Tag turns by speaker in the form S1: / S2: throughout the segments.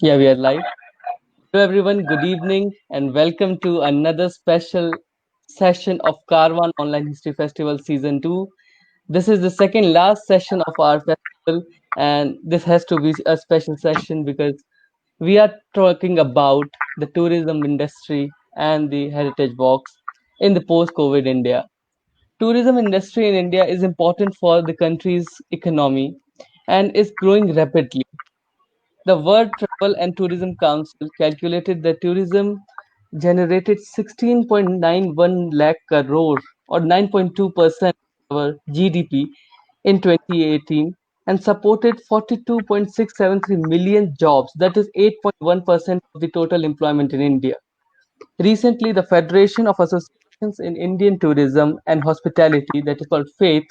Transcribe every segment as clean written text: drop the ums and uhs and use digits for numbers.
S1: Yeah, we are live. Hello, everyone. Good evening, and welcome to another special session of Karwan Online History Festival Season 2. This is the second last session of our festival, and this has to be a special session because we are talking about the tourism industry and the heritage walks in the post-COVID India. Tourism industry in India is important for the country's economy and is growing rapidly. The World Travel and Tourism Council calculated that tourism generated 16.91 lakh crore or 9.2% of our GDP in 2018 and supported 42.673 million jobs, that is 8.1% of the total employment in India. Recently, the Federation of Associations in Indian Tourism and Hospitality, that is called FAITH,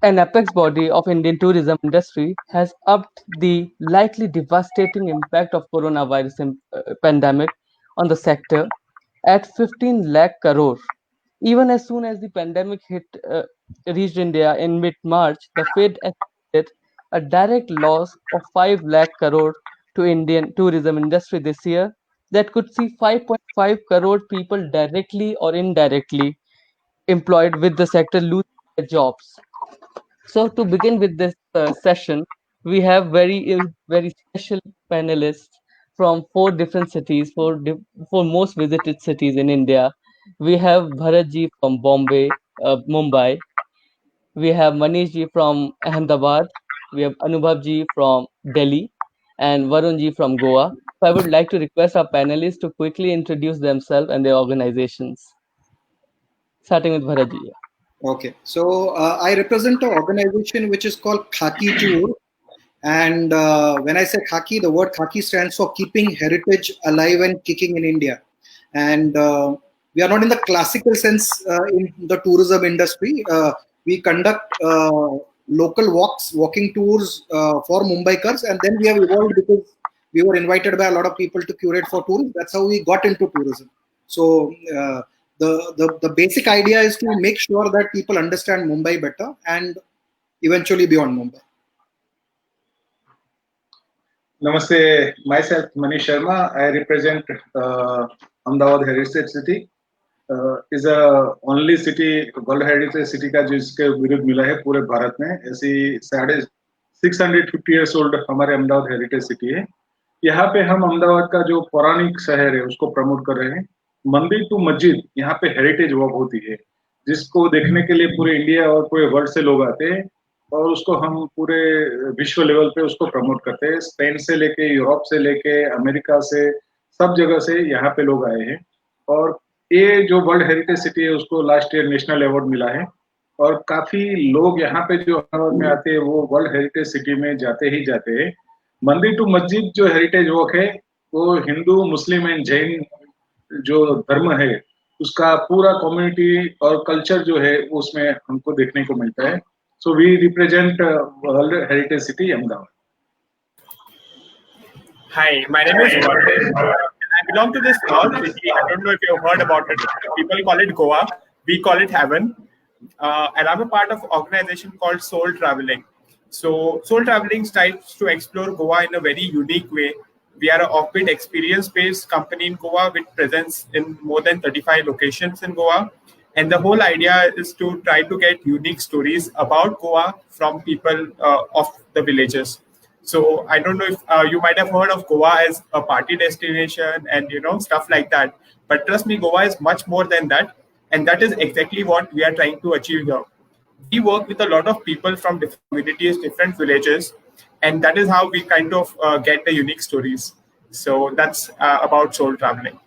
S1: an apex body of Indian tourism industry, has upped the likely devastating impact of coronavirus pandemic on the sector at 15 lakh crore. Even as soon as the pandemic reached India in mid-March, the Fed estimated a direct loss of 5 lakh crore to Indian tourism industry this year that could see 5.5 crore people directly or indirectly employed with the sector losing their jobs. So to begin with this session, we have very special panelists from four different cities, four most visited cities in India. We have Bharat ji from Bombay, Mumbai. We have Manish ji from Ahmedabad. We have Anubhav ji from Delhi, and Varun ji from Goa. So I would like to request our panelists to quickly introduce themselves and their organizations. Starting with Bharat ji.
S2: Okay, so I represent an organization which is called Khaki Tour. And when I say Khaki, the word Khaki stands for Keeping Heritage Alive and Kicking in India. And we are not in the classical sense in the tourism industry. We conduct local walking tours for Mumbaikars, and then we have evolved because we were invited by a lot of people to curate for tourism. That's how we got into tourism. So the basic idea is to make sure that people understand Mumbai better and eventually beyond Mumbai.
S3: Namaste, myself Manish Sharma. I represent Ahmedabad Heritage City. Is a only city world heritage city का जिसके विरुद्ध मिला है पूरे भारत में ऐसी 650 years old हमारे Ahmedabad heritage city है। यहाँ पे हम अहमदाबाद का जो पौराणिक शहर है उसको प्रमोट कर रहे हैं। मंदिर टू मस्जिद यहाँ पे हेरिटेज वॉक होती है जिसको देखने के लिए पूरे इंडिया और पूरे वर्ल्ड से लोग आते हैं और उसको हम पूरे विश्व लेवल पे उसको प्रमोट करते हैं। स्पेन से लेके यूरोप से लेके अमेरिका से सब जगह से यहाँ पे लोग आए हैं और ये जो वर्ल्ड हेरिटेज सिटी है उसको लास्ट ईयर नेशनल अवार्ड मिला है और काफी लोग यहाँ पे जो अहमदाबाद में आते हैं वो वर्ल्ड हेरिटेज सिटी में जाते ही जाते हैं। मंदिर टू मस्जिद जो हेरिटेज वॉक है वो हिंदू मुस्लिम एंड जैन जो धर्म है उसका पूरा कम्युनिटी और कल्चर जो है उसमें हमको देखने को मिलता है। So we represent world heritage city Ahmedabad.
S4: Hi, my name is Varun. I belong to this small city. I don't know if you've heard about it. People call it Goa. We call it Heaven. And I'm a part of an organization called Soul Traveling. So Soul Traveling tries to explore Goa in a very unique way. We are an offbeat experience-based company in Goa with presence in more than 35 locations in Goa. And the whole idea is to try to get unique stories about Goa from people of the villages. So I don't know if you might have heard of Goa as a party destination and stuff like that. But trust me, Goa is much more than that, and that is exactly what we are trying to achieve here. We work with a lot of people from different communities, different villages, and that is how we kind of get the unique stories. So that's about soul traveling.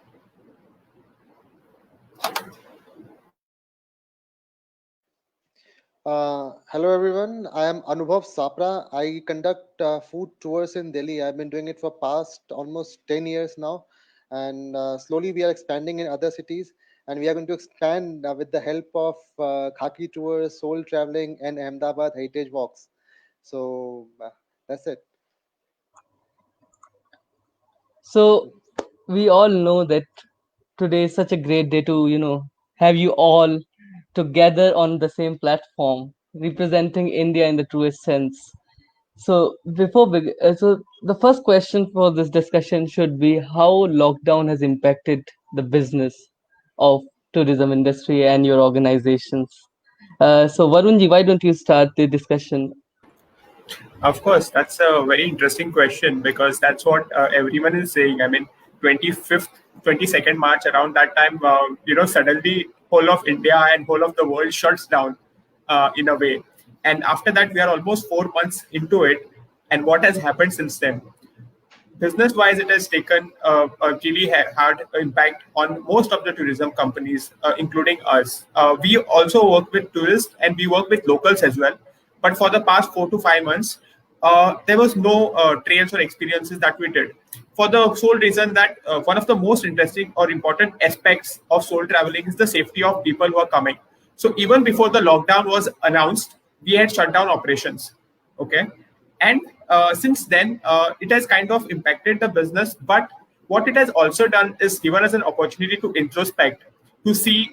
S5: Hello everyone, I am Anubhav Sapra. I conduct food tours in Delhi. I've been doing it for past almost 10 years now, and slowly we are expanding in other cities, and we are going to expand with the help of Khaki Tours, Soul Traveling, and Ahmedabad Heritage Walks. So that's it.
S1: So we all know that today is such a great day to have you all together on the same platform representing India in the truest sense. So The first question for this discussion should be how lockdown has impacted the business of tourism industry and your organizations. So Varunji, why don't you start the discussion?
S4: Of course, that's a very interesting question because that's what everyone is saying. I mean, 25th, 22nd March, around that time, suddenly whole of India and whole of the world shuts down in a way. And after that, we are almost 4 months into it. And what has happened since then? Business wise, it has taken a really hard impact on most of the tourism companies, including us. We also work with tourists and we work with locals as well. But for the past 4 to 5 months, there was no trails or experiences that we did. For the sole reason that one of the most interesting or important aspects of soul traveling is the safety of people who are coming. So even before the lockdown was announced, we had shut down operations. Okay, and since then it has kind of impacted the business, but what it has also done is given us an opportunity to introspect, to see.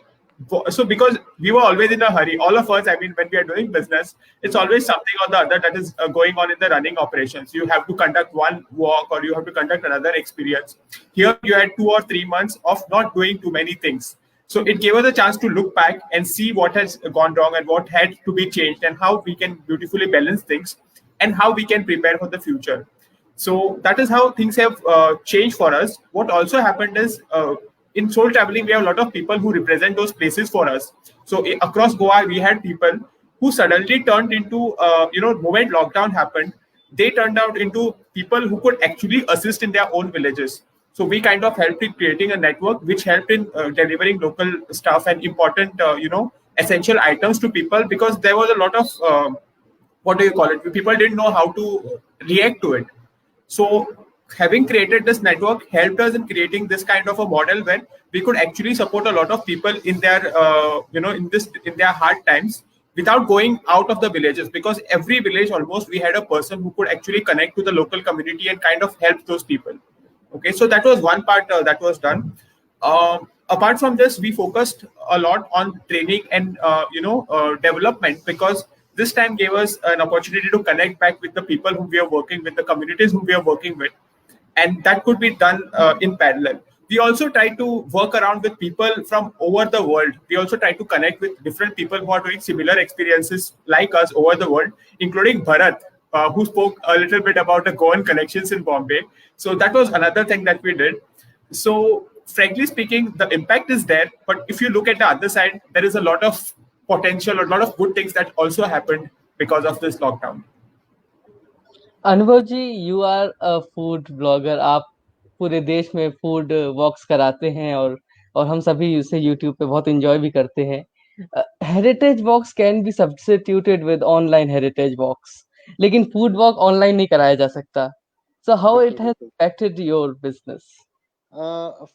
S4: So because we were always in a hurry, all of us, I mean, when we are doing business, it's always something or the other that is going on in the running operations. You have to conduct one walk or you have to conduct another experience. Here you had 2 or 3 months of not doing too many things, so it gave us a chance to look back and see what has gone wrong and what had to be changed and how we can beautifully balance things and how we can prepare for the future. So that is how things have changed for us. What also happened is in soul traveling, we have a lot of people who represent those places for us. So across Goa, we had people who suddenly turned into, moment lockdown happened, they turned out into people who could actually assist in their own villages. So we kind of helped in creating a network which helped in delivering local stuff and important, essential items to people, because there was a lot of what do you call it? People didn't know how to react to it. So having created this network helped us in creating this kind of a model where we could actually support a lot of people in their, in their hard times without going out of the villages, because every village almost we had a person who could actually connect to the local community and kind of help those people. Okay, so that was one part that was done. Apart from this, we focused a lot on training and development, because this time gave us an opportunity to connect back with the people whom we are working with, the communities whom we are working with, and that could be done in parallel. We also try to work around with people from over the world. We also try to connect with different people who are doing similar experiences like us over the world, including Bharat, who spoke a little bit about the Goan connections in Bombay. So that was another thing that we did. So frankly speaking, the impact is there, but if you look at the other side, there is a lot of potential, a lot of good things that also happened because of this lockdown.
S1: Anubhav ji, you are a food blogger. आप पूरे देश में food वॉक्स कराते हैं और हम सभी उसे यूट्यूब पे बहुत एंजॉय भी करते हैं। Heritage walks can be substituted with online heritage walks, लेकिन फूड वॉक ऑनलाइन नहीं कराया जा सकता। So how it has impacted your business?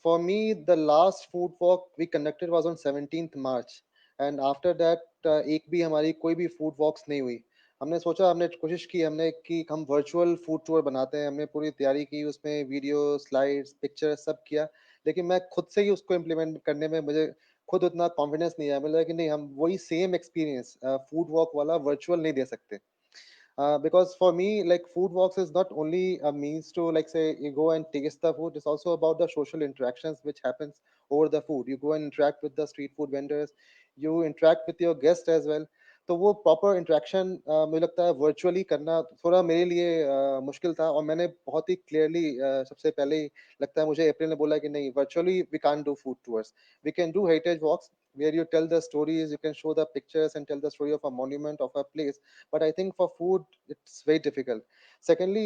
S5: For me, the last food walk we conducted was on 17th March, and after that एक भी हमारी कोई भी food walks नहीं हुई। हमने सोचा, हमने कोशिश की, हमने कि हम वर्चुअल फूड टूर बनाते हैं, हमने पूरी तैयारी की, उसमें वीडियो, स्लाइड्स, पिक्चर सब किया, लेकिन मैं खुद से ही उसको इम्प्लीमेंट करने में मुझे खुद उतना कॉन्फिडेंस नहीं आया। मुझे लगा कि नहीं, हम वही सेम एक्सपीरियंस फूड वॉक वाला वर्चुअल नहीं दे सकते। Because for me, like, food walks is not only a means to, like, say, you go and taste the food. It's also about the social interactions which happens over the food. You go and interact with the street food vendors, you interact with your guests as well. तो वो proper interaction मुझे लगता है virtually करना थोड़ा मेरे लिए मुश्किल था, और मैंने बहुत ही क्लियरली सबसे पहले ही, लगता है मुझे, अप्रैल ने बोला कि नहीं, virtually we can't do food tours, we can do heritage walks where you tell the stories, you can show the pictures and tell the story of a monument of a place, but I think for food it's very difficult. Secondly,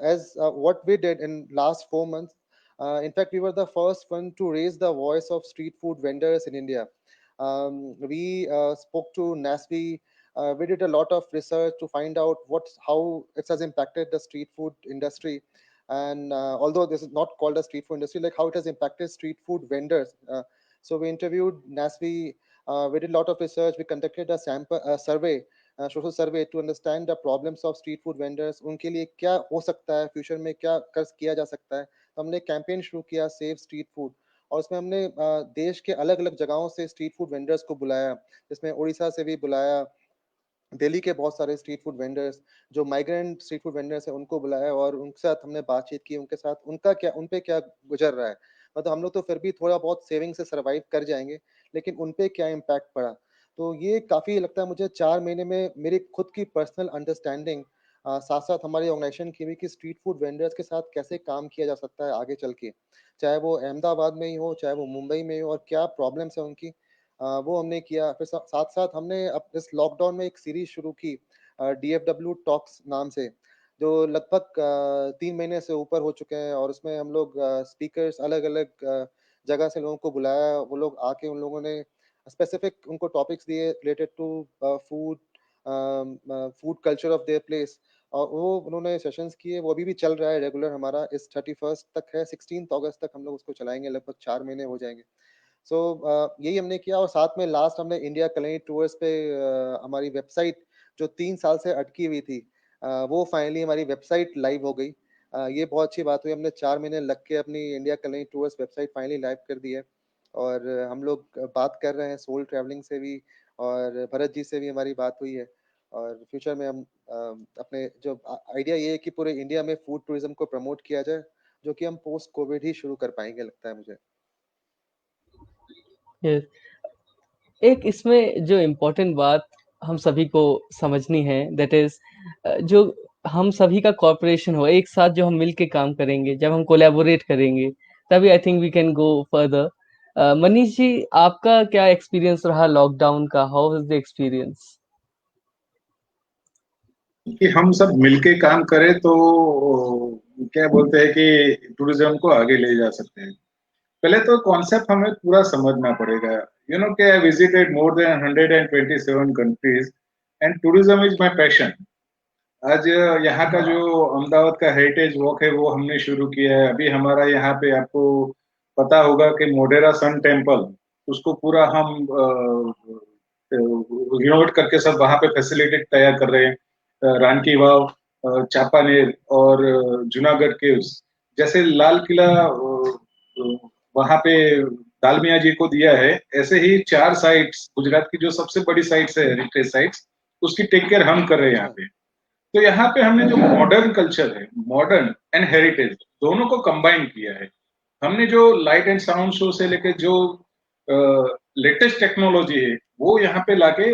S5: as what we did in last 4 months, in fact we were the first one to raise the voice of street food vendors in India. We spoke to NASB. We did a lot of research to find out how it has impacted the street food industry, and although this is not called a street food industry, like how it has impacted street food vendors. So we interviewed NASB. We did a lot of research. We conducted a sample survey, social survey, to understand the problems of street food vendors. उनके लिए क्या हो सकता है, future में क्या कर किया जा सकता है। तो हमने कैंपेन शुरू किया, सेव स्ट्रीट फूड, और उसमें हमने देश के अलग अलग जगहों से स्ट्रीट फूड वेंडर्स को बुलाया, जिसमें उड़ीसा से भी बुलाया, दिल्ली के बहुत सारे स्ट्रीट फूड वेंडर्स, जो माइग्रेंट स्ट्रीट फूड वेंडर्स हैं, उनको बुलाया और उनके साथ हमने बातचीत की, उनके साथ उन पे क्या गुजर रहा है। मतलब हम लोग तो फिर भी थोड़ा बहुत सेविंग से सर्वाइव कर जाएँगे, लेकिन उन पे क्या इम्पैक्ट पड़ा। तो ये काफ़ी लगता है मुझे 4 महीने में मेरी खुद की पर्सनल अंडरस्टैंडिंग साथ-साथ हमारी ऑर्गेनाइजेशन की भी कि स्ट्रीट फूड वेंडर्स के साथ कैसे काम किया जा सकता है आगे चल के। चाहे वो अहमदाबाद में ही हो, चाहे वो मुंबई में ही हो और क्या प्रॉब्लम्स हैं उनकी, वो हमने किया। फिर साथ-साथ हमने इस लॉकडाउन में एक सीरीज़ शुरू की डीएफडब्ल्यू टॉक्स नाम से, जो लगभग 3 महीने से ऊपर हो चुके हैं और उसमें हम लोग स्पीकर्स अलग-अलग जगह से लोगों को बुलाया। वो लोग आके उन लोगों ने स्पेसिफिक उनको टॉपिक्स दिए related to food culture of their place और वो उन्होंने सेशंस किए। वो अभी भी चल रहा है रेगुलर हमारा, इस 31st तक है, 16th अगस्त तक हम लोग उसको चलाएँगे, लगभग 4 महीने हो जाएँगे। सो यही हमने किया और साथ में लास्ट हमने इंडिया कलेक्ट टूर्स पे हमारी वेबसाइट जो 3 साल से अटकी हुई थी, वो फाइनली हमारी वेबसाइट लाइव हो गई। ये बहुत अच्छी बात हुई, हमने 4 महीने लग के अपनी India collect tours website finally live कर दी है और हम लोग बात कर रहे हैं सोल ट्रैवलिंग से भी और भरत जी से भी हमारी बात हुई है और फ्यूचर में हम अपने जो आइडिया ये है कि पूरे इंडिया में फूड टूरिज्म को प्रमोट किया जाए, जो कि हम पोस्ट कोविड ही शुरू कर पाएंगे लगता है मुझे।
S1: Yes. एक इसमें जो इम्पोर्टेंट बात हम सभी को समझनी है, दैट इज जो हम सभी का कॉर्पोरेशन हो, एक साथ जो हम मिल के काम करेंगे, जब हम कोलैबोरेट करेंगे, तभी I think we can go further. Manish ji, आपका क्या एक्सपीरियंस रहा लॉकडाउन का? How was the experience?
S3: कि हम सब मिलके काम करें तो क्या बोलते हैं कि टूरिज्म को आगे ले जा सकते हैं। पहले तो कॉन्सेप्ट हमें पूरा समझना पड़ेगा। यू नो कि I visited more than 127 countries and tourism is my passion. आज यहाँ का जो अहमदाबाद का हेरिटेज वॉक है वो हमने शुरू किया है। अभी हमारा यहाँ पे आपको पता होगा कि मोढेरा सन टेम्पल, उसको पूरा हम रिनोवेट करके सब वहाँ पे फैसिलिटी तैयार कर रहे हैं। रानी की वाव, चापानेर और जूनागढ़ केव्स, जैसे लाल किला वहाँ पे दालमिया जी को दिया है, ऐसे ही 4 साइट्स गुजरात की जो सबसे बड़ी साइट्स है हेरिटेज साइट्स, उसकी टेक केयर हम कर रहे हैं यहाँ पे। तो यहाँ पे हमने जो मॉडर्न कल्चर है, मॉडर्न एंड हेरिटेज दोनों को कंबाइन किया है। हमने जो लाइट एंड साउंड शो से लेके जो लेटेस्ट टेक्नोलॉजी है वो यहाँ पे लाके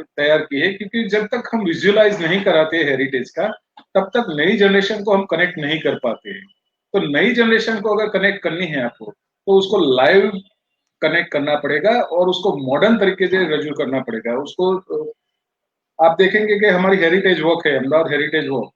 S3: तैयार की है, क्योंकि जब तक हम विजुअलाइज नहीं कराते हेरिटेज का, तब तक नई जनरेशन को हम कनेक्ट नहीं कर पाते हैं। तो नई जनरेशन को अगर कनेक्ट करनी है आपको, तो उसको लाइव कनेक्ट करना पड़ेगा और उसको मॉडर्न तरीके से रजू करना पड़ेगा उसको। आप देखेंगे कि हमारी हेरिटेज वॉक है, अहमदाबाद हेरिटेज वॉक,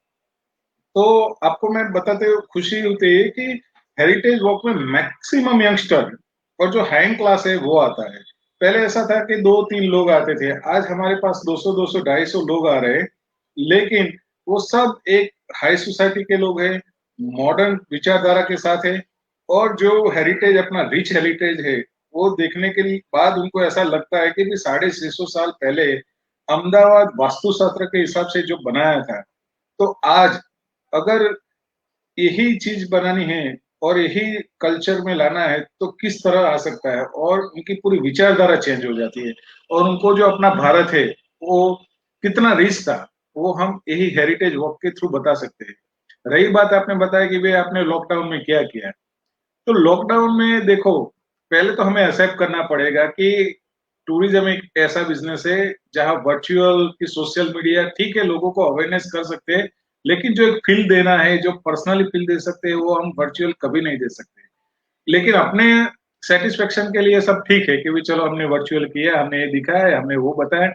S3: तो आपको मैं बताते हुए खुशी होती है कि हेरिटेज वॉक में मैक्सिमम यंगस्टर और जो हैंड क्लास है वो आता है। पहले ऐसा था कि 2-3 लोग आते थे, आज हमारे पास 200, 200, 250 लोग आ रहे हैं, लेकिन वो सब एक हाई सोसाइटी के लोग हैं, मॉडर्न विचारधारा के साथ है, और जो हेरिटेज अपना रिच हेरिटेज है वो देखने के बाद उनको ऐसा लगता है कि 650 साल पहले अहमदाबाद वास्तुशास्त्र के हिसाब से जो बनाया था, तो आज अगर यही चीज बनानी है और यही कल्चर में लाना है तो किस तरह आ सकता है, और उनकी पूरी विचारधारा चेंज हो जाती है, और उनको जो अपना भारत है वो कितना रिच था वो हम यही हेरिटेज वॉक के थ्रू बता सकते हैं। रही बात आपने बताया कि भाई आपने लॉकडाउन में क्या किया, तो लॉकडाउन में देखो, पहले तो हमें एक्सेप्ट करना पड़ेगा कि टूरिज्म एक ऐसा बिजनेस है जहां वर्चुअल की सोशल मीडिया ठीक है, लोगों को अवेयरनेस कर सकते हैं, लेकिन जो एक फील देना है, जो पर्सनली फील दे सकते हैं, वो हम वर्चुअल कभी नहीं दे सकते। लेकिन अपने सेटिस्फेक्शन के लिए सब ठीक है कि भी चलो हमने वर्चुअल किया, हमने ये दिखाया, हमने वो बताया।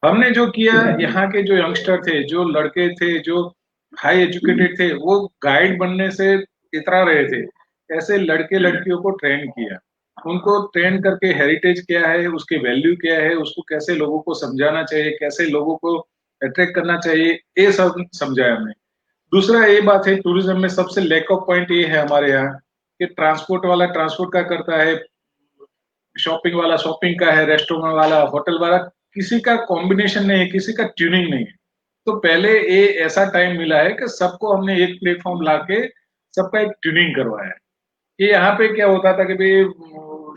S3: हमने जो किया, यहाँ के जो यंगस्टर थे, जो लड़के थे, जो हाई एजुकेटेड थे, वो गाइड बनने से इतरा रहे थे, ऐसे लड़के लड़कियों को ट्रेन किया, उनको ट्रेन करके हेरिटेज क्या है, उसकी वैल्यू क्या है, उसको कैसे लोगों को समझाना चाहिए, कैसे लोगों को अट्रैक्ट करना चाहिए, ये सब समझाया हमने। दूसरा ये बात है, टूरिज्म में सबसे लैक ऑफ पॉइंट ये है हमारे यहाँ कि ट्रांसपोर्ट वाला ट्रांसपोर्ट का करता है, शॉपिंग वाला शॉपिंग का है, रेस्टोरेंट वाला, होटल वाला, किसी का कॉम्बिनेशन नहीं है, किसी का ट्यूनिंग नहीं है। तो पहले ये ऐसा टाइम मिला है कि सबको हमने एक प्लेटफॉर्म लाके सबका एक ट्यूनिंग करवाया है। कि यहाँ पे क्या होता था कि भाई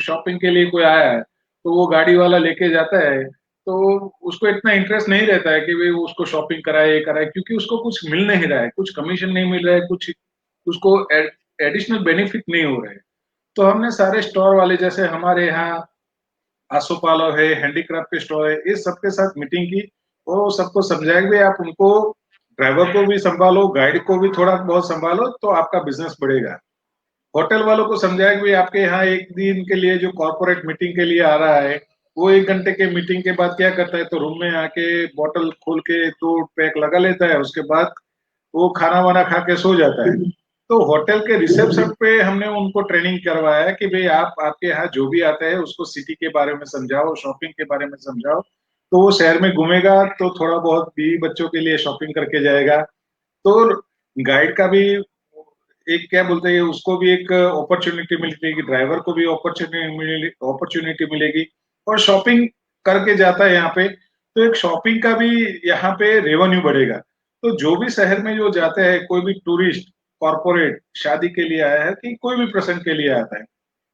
S3: शॉपिंग के लिए कोई आया है तो वो गाड़ी वाला लेके जाता है, तो उसको इतना इंटरेस्ट नहीं रहता है कि भाई उसको शॉपिंग कराए ये कराए, क्योंकि उसको कुछ मिल नहीं रहा है, कुछ कमीशन नहीं मिल रहा है, कुछ उसको एडिशनल बेनिफिट नहीं हो रहे हैं। तो हमने सारे स्टोर वाले, जैसे हमारे यहाँ आसोपालव है, हैंडीक्राफ्ट के स्टोर है, इस सबके साथ मीटिंग की और सबको समझाया कि आप उनको, ड्राइवर को भी संभालो, गाइड को भी थोड़ा बहुत संभालो, तो आपका बिजनेस बढ़ेगा। होटल वालों को समझाया कि भाई आपके यहाँ एक दिन के लिए जो कॉर्पोरेट मीटिंग के लिए आ रहा है, वो 1 घंटे के मीटिंग के बाद क्या करता है, तो रूम में आके बॉटल खोल के तो पैक लगा लेता है, उसके बाद वो खाना वाना खा के सो जाता है। तो होटल के रिसेप्शन पे हमने उनको ट्रेनिंग करवाया कि भाई आप, आपके यहाँ जो भी आता है उसको सिटी के बारे में समझाओ, शॉपिंग के बारे में समझाओ, तो वो शहर में घूमेगा तो थोड़ा बहुत बीवी बच्चों के लिए शॉपिंग करके जाएगा। तो गाइड का भी एक, क्या बोलते हैं, उसको भी एक अपॉर्चुनिटी मिलेगी, ड्राइवर को भी अपॉर्चुनिटी मिलेगी और शॉपिंग करके जाता है यहाँ पे, तो एक शॉपिंग का भी यहाँ पे रेवेन्यू बढ़ेगा। तो जो भी शहर में जो जाते हैं, कोई भी टूरिस्ट, कॉर्पोरेट, शादी के लिए आया है कि कोई भी प्रसंग के लिए आता है,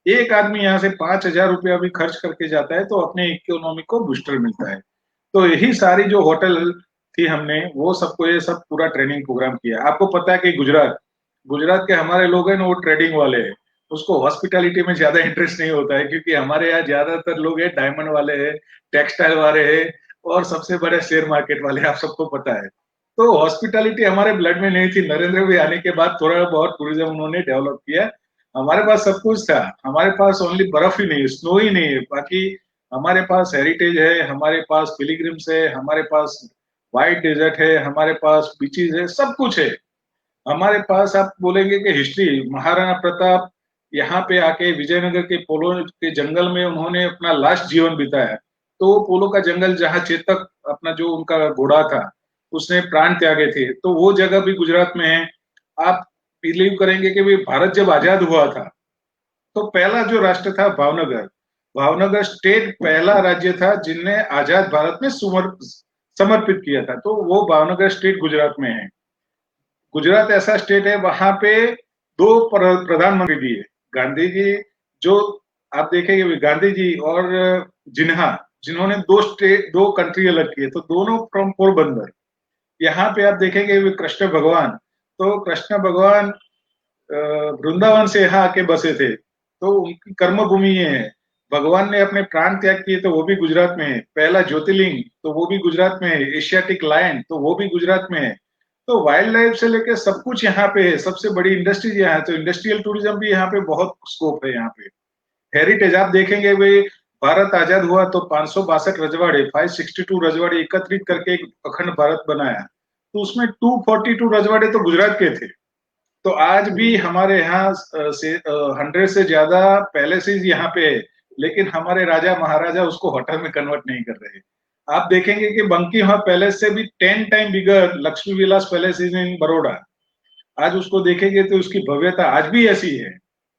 S3: एक आदमी यहाँ से 5,000 रुपया भी खर्च करके जाता है तो अपने इकोनॉमी को बूस्टर मिलता है। तो यही सारी जो होटल थी, हमने वो सबको ये सब पूरा ट्रेनिंग प्रोग्राम किया। आपको पता है कि गुजरात गुजरात के हमारे लोग हैं ना, वो ट्रेडिंग वाले हैं, उसको हॉस्पिटैलिटी में ज्यादा इंटरेस्ट नहीं होता है, क्योंकि हमारे यहाँ ज्यादातर लोग हैं डायमंड वाले हैं, टेक्सटाइल वाले हैं और सबसे बड़े शेयर मार्केट वाले, आप सबको पता है। तो हॉस्पिटैलिटी हमारे ब्लड में नहीं थी। नरेंद्र भाई आने के बाद थोड़ा बहुत टूरिज्म उन्होंने डेवलप किया। हमारे पास सब कुछ था, हमारे पास ओनली बर्फ ही नहीं है, स्नो ही नहीं है, बाकी हमारे पास हेरिटेज है, हमारे पास पिलग्रिम्स है, हमारे पास व्हाइट डेजर्ट है, हमारे पास बीचेज है, सब कुछ है हमारे पास। आप बोलेंगे कि हिस्ट्री, महाराणा प्रताप यहाँ पे आके विजयनगर के पोलो के जंगल में उन्होंने अपना लास्ट जीवन बिताया। तो पोलो का जंगल, जहाँ चेतक अपना जो उनका घोड़ा था उसने प्राण त्यागे थे, तो वो जगह भी गुजरात में है। आप बिलीव करेंगे कि भाई भारत जब आजाद हुआ था तो पहला जो राष्ट्र था भावनगर, भावनगर स्टेट पहला राज्य था जिनने आजाद भारत में समर्पित किया था, तो वो भावनगर स्टेट गुजरात में है। गुजरात ऐसा स्टेट है, वहां पे 2 प्रधानमंत्री भी है। गांधी जी, जो आप देखेंगे गांधी जी और जिन्हा, जिन्होंने 2 कंट्री अलग किए, तो दोनों फ्रॉम पोरबंदर। यहाँ पे आप देखेंगे कृष्ण भगवान, तो कृष्ण भगवान वृंदावन से यहाँ आके बसे थे, तो उनकी कर्म भूमि ये है। भगवान ने अपने प्राण त्याग किए तो वो भी गुजरात में है। पहला ज्योतिर्लिंग तो वो भी गुजरात में है। एशियाटिक लायन तो वो भी गुजरात में है। तो वाइल्ड लाइफ से लेकर सब कुछ यहाँ पे है। सबसे बड़ी इंडस्ट्रीज यहाँ है, तो इंडस्ट्रियल टूरिज्म भी यहाँ पे बहुत स्कोप है। यहाँ पे हेरिटेज आप देखेंगे, भाई भारत आजाद हुआ तो 562 रजवाड़े, 562 रजवाड़े एकत्रित करके एक अखंड भारत बनाया, तो उसमें 242 रजवाड़े तो गुजरात के थे। तो आज भी हमारे यहाँ से 100 से ज्यादा पैलेसेस यहाँ पे है, लेकिन हमारे राजा महाराजा उसको होटल में कन्वर्ट नहीं कर रहे। आप देखेंगे कि बंकीमहल पैलेस से भी 10 time bigger Lakshmi Vilas palace is in Baroda. आज उसको देखेंगे तो उसकी भव्यता आज भी ऐसी है।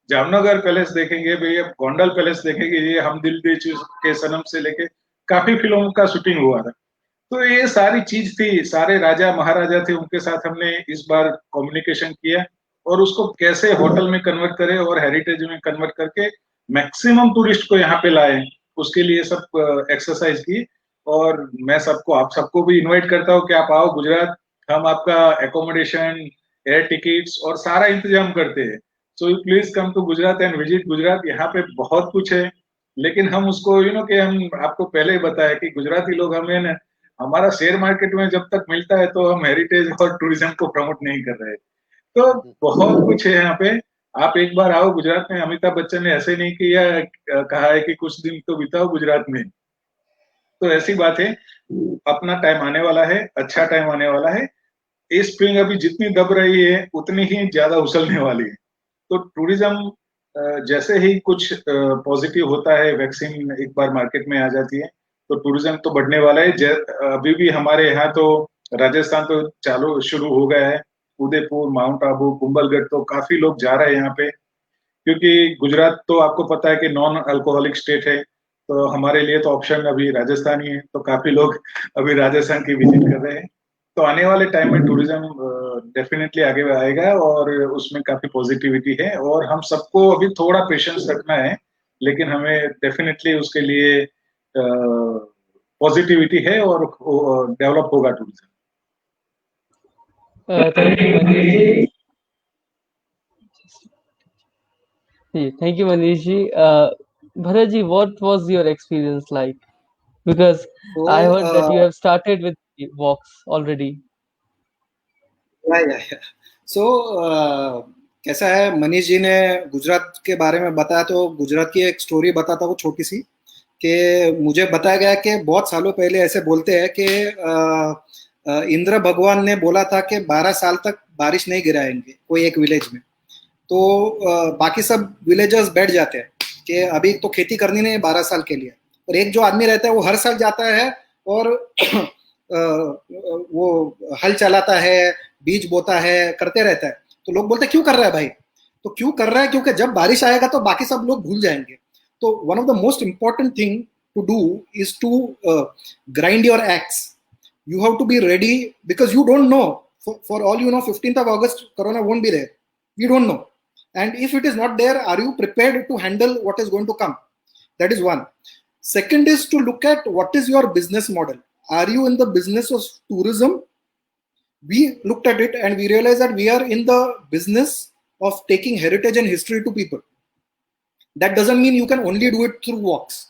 S3: जामनगर पैलेस देखेंगे भैया, गोंडल पैलेस देखेंगे, ये हम दिल दे के सनम से लेके काफी फिल्मों का शूटिंग हुआ था। तो ये सारी चीज थी, सारे राजा महाराजा थे, उनके साथ हमने इस बार कम्युनिकेशन किया और उसको कैसे होटल में कन्वर्ट करें और हेरिटेज में कन्वर्ट करके मैक्सिमम टूरिस्ट को यहाँ पे लाए, उसके लिए सब एक्सरसाइज की। और मैं सबको, आप सबको भी इनवाइट करता हूँ कि आप आओ गुजरात, हम आपका एकोमोडेशन, एयर टिकट्स और सारा इंतजाम करते हैं। So you please come to Gujarat and visit Gujarat. यहाँ पे बहुत कुछ है, लेकिन हम उसको कि हम आपको पहले ही बताया कि गुजराती लोग हमें ना, हमारा शेयर मार्केट में जब तक मिलता है तो हम हेरिटेज और टूरिज्म को प्रमोट नहीं कर रहे। तो बहुत कुछ है यहाँ पे। आप एक बार आओ गुजरात में। अमिताभ बच्चन ने ऐसे नहीं किया, कहा है कि कुछ दिन तो बिताओ गुजरात में। तो ऐसी बात है, अपना टाइम आने वाला है, अच्छा टाइम आने वाला है। इस स्प्रिंग अभी जितनी दब रही है उतनी ही ज्यादा उछलने वाली है। तो टूरिज्म जैसे ही कुछ पॉजिटिव होता है, वैक्सीन एक बार मार्केट में आ जाती है, तो टूरिज्म तो बढ़ने वाला है। अभी भी हमारे यहाँ तो राजस्थान तो चालू शुरू हो गया है, उदयपुर, माउंट आबू, कुंभलगढ़, तो काफी लोग जा रहे हैं यहाँ पे, क्योंकि गुजरात तो आपको पता है कि नॉन अल्कोहलिक स्टेट है। तो हमारे लिए तो ऑप्शन अभी राजस्थान ही है, तो काफी लोग अभी राजस्थान की विजिट कर रहे हैं। तो आने वाले टाइम में टूरिज्म डेफिनेटली आगे आएगा और उसमें काफी पॉजिटिविटी है, और हम सबको अभी थोड़ा पेशेंस रखना है, लेकिन हमें डेफिनेटली उसके लिए पॉजिटिविटी है और डेवलप होगा tourism.
S1: Thank you, Manish ji. Thank you, Manish ji. Bharat ji, what was your experience like? Because I
S2: So,
S1: heard that you have started with the walks already.
S2: या सो कैसा है, मनीष जी ने गुजरात के बारे में बताया, तो गुजरात की एक स्टोरी बताता हूँ छोटी सी, कि मुझे बताया गया कि बहुत सालों पहले ऐसे बोलते हैं कि इंद्र भगवान ने बोला था कि 12 साल तक बारिश नहीं गिराएंगे कोई एक विलेज में. तो बाकी सब विलेजर्स बैठ जाते हैं कि अभी तो खेती करनी नहीं 12 साल के लिए. और एक जो आदमी रहता है वो हर साल जाता है और वो हल चलाता है, बीज बोता है, करते रहता है. तो लोग बोलते क्यों कर रहा है भाई? तो क्यों कर रहा है? क्योंकि जब बारिश आएगा तो बाकी सब लोग भूल जाएंगे. तो one of the most important thing to do is to grind your axe. You have to be ready because you don't know. For all you know, 15th of August, Corona won't be there. You don't know. And if it is not there, are you prepared to handle what is going to come? That is one. Second is to look at what is your business model. Are you in the business of tourism? We looked at it and we realized that we are in the business of taking heritage and history to people. That doesn't mean you can only do it through walks.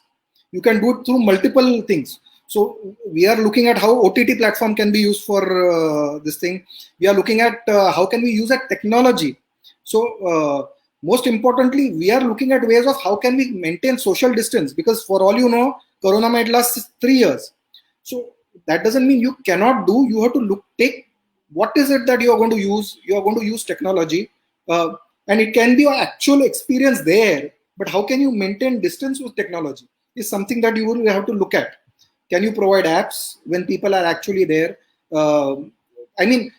S2: You can do it through multiple things. So we are looking at how OTT platform can be used for this thing. We are looking at how can we use that technology. So most importantly, we are looking at ways of how can we maintain social distance, because for all you know, Corona might last 3 years. So that doesn't mean you cannot do. You have to take what is it that you are going to use. You are going to use technology, and it can be your actual experience there. But how can you maintain distance with technology is something that you will have to look at. Can you provide apps when people are actually there? I mean,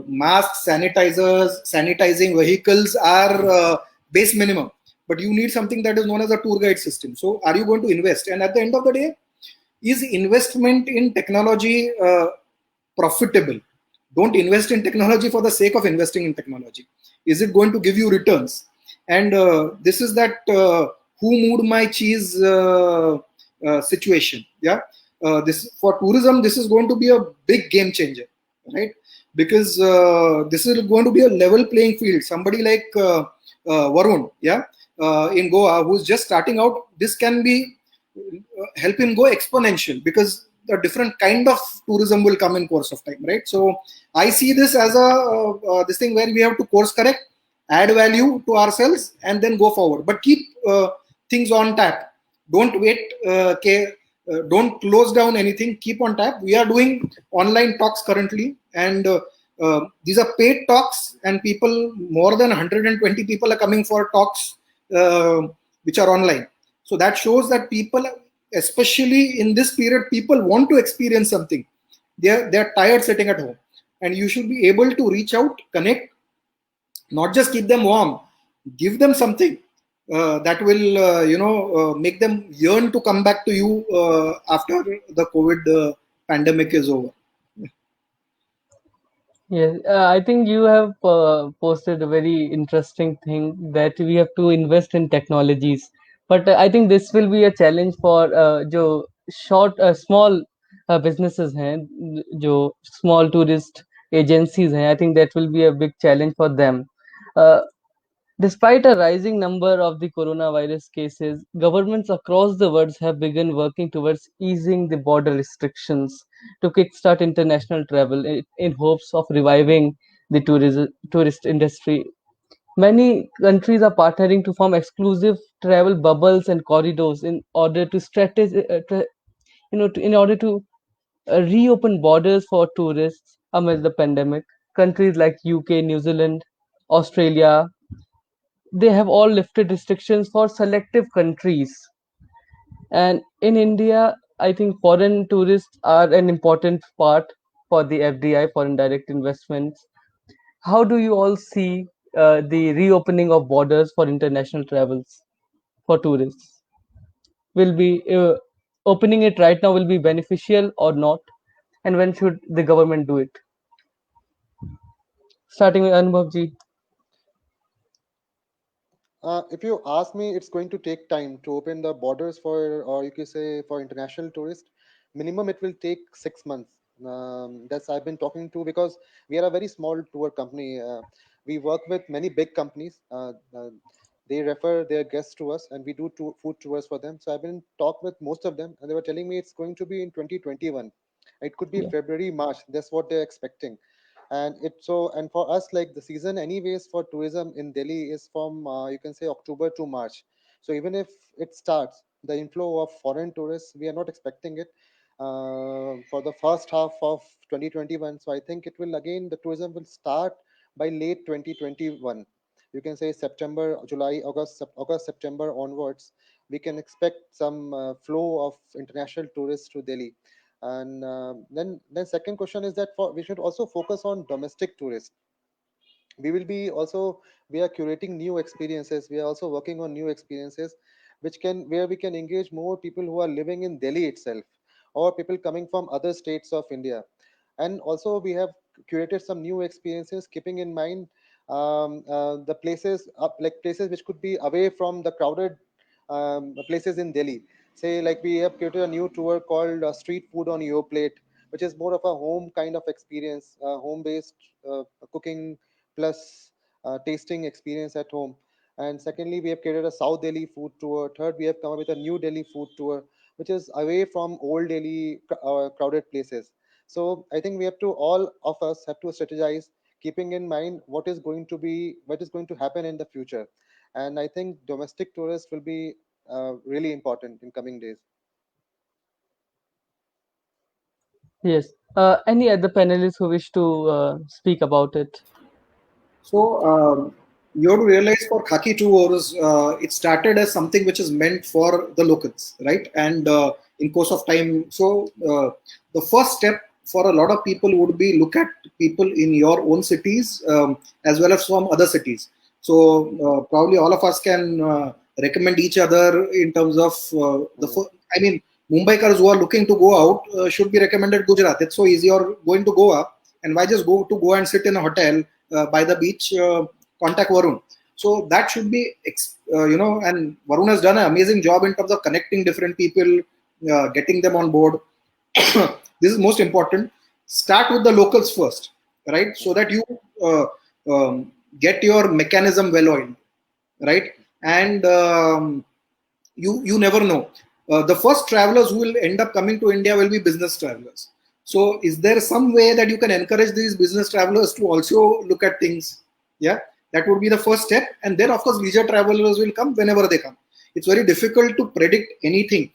S2: masks, sanitizers, sanitizing vehicles are base minimum, but you need something that is known as a tour guide system. So are you going to invest? And at the end of the day, is investment in technology profitable? Don't invest in technology for the sake of investing in technology. Is it going to give you returns? And this is that who moved my cheese situation. Yeah, this for tourism, this is going to be a big game changer, right? Because this is going to be a level playing field. Somebody like Varun, yeah, in Goa, who's just starting out, this can be help him go exponential, because a different kind of tourism will come in course of time, right? So I see this as a this thing where we have to course correct, add value to ourselves, and then go forward. But keep things on tap. Don't wait. Don't close down anything. Keep on tap. We are doing online talks currently, and these are paid talks, and people, more than 120 people are coming for talks which are online. So that shows that people, especially in this period, people want to experience something. They're tired sitting at home, and you should be able to reach out, connect, not just keep them warm, give them something that will make them yearn to come back to you after the COVID pandemic is over.
S1: Yes, I think you have posted a very interesting thing that we have to invest in technologies. But I think this will be a challenge for जो small businesses हैं, जो small tourist agencies हैं. I think that will be a big challenge for them. Uh, Despite a rising number of the coronavirus cases, governments across the world have begun working towards easing the border restrictions to kickstart international travel in hopes of reviving the tourist industry. Many countries are partnering to form exclusive travel bubbles and corridors in order to in order to reopen borders for tourists amidst the pandemic. Countries like UK, New Zealand, Australia, they have all lifted restrictions for selective countries. And in India, I think foreign tourists are an important part for the FDI, foreign direct investments. How do you all see the reopening of borders for international travels for tourists? Will be opening it right now will be beneficial or not? And when should the government do it? Starting with Anubhavji.
S5: If you ask me, it's going to take time to open the borders for, or you could say, for international tourists. minimum it will take 6 months. That's I've been talking to, because we are a very small tour company. We work with many big companies. They refer their guests to us, and we do food tours for them. So I've been in talk with most of them, and they were telling me it's going to be in 2021. It could be
S1: Yeah.
S5: February, March. That's what they're expecting. And for us, like, the season anyways for tourism in Delhi is from you can say October to March. So even if it starts, the inflow of foreign tourists, we are not expecting it for the first half of 2021. So I think it will again, the tourism will start by late 2021. You can say September, July, August, September onwards. We can expect some flow of international tourists to Delhi. And then second question is that we should also focus on domestic tourists. We will be also, we are curating new experiences. We are also working on new experiences which can, where we can engage more people who are living in Delhi itself, or people coming from other states of India. And also we have curated some new experiences, keeping in mind the places like places which could be away from the crowded places in Delhi. Say, like, we have created a new tour called Street Food on Your Plate, which is more of a home kind of experience, home based cooking plus tasting experience at home. And secondly, we have created a South Delhi food tour. Third, we have come up with a New Delhi food tour, which is away from old Delhi crowded places. So I think we have to, all of us have to strategize, keeping in mind what is going to happen in the future. And I think domestic tourists will be really important in coming days.
S1: Yes. Any other panelists who wish to speak about it?
S2: So you have to realize for Khaki tours, it started as something which is meant for the locals, right? And in course of time, so the first step for a lot of people would be look at people in your own cities as well as from other cities. So probably all of us can recommend each other in terms of I mean, Mumbaikars who are looking to go out should be recommended Gujarat. It's so easy. Or going to Goa, and why just go to Goa and sit in a hotel by the beach? Contact Varun. So that should be, and Varun has done an amazing job in terms of connecting different people, getting them on board. This is most important. Start with the locals first, right? So that you get your mechanism well oiled, right? And you never know. The first travelers who will end up coming to India will be business travelers. So is there some way that you can encourage these business travelers to also look at things? Yeah, that would be the first step. And then, of course, leisure travelers will come whenever they come. It's very difficult to predict anything.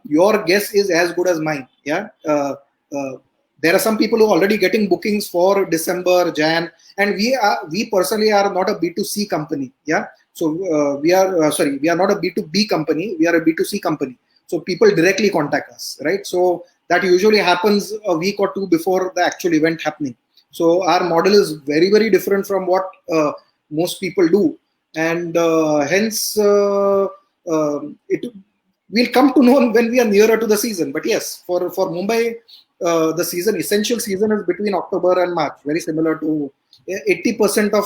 S2: Your guess is as good as mine. Yeah. There are some people who are already getting bookings for December, Jan, and we personally are not a B2C company. Yeah. So we are not a B2B company. We are a B2C company. So people directly contact us, right? So that usually happens a week or two before the actual event happening. So our model is very, very different from what most people do, and hence it will come to know when we are nearer to the season. But yes, for Mumbai, the essential season is between October and March. Very similar to 80% of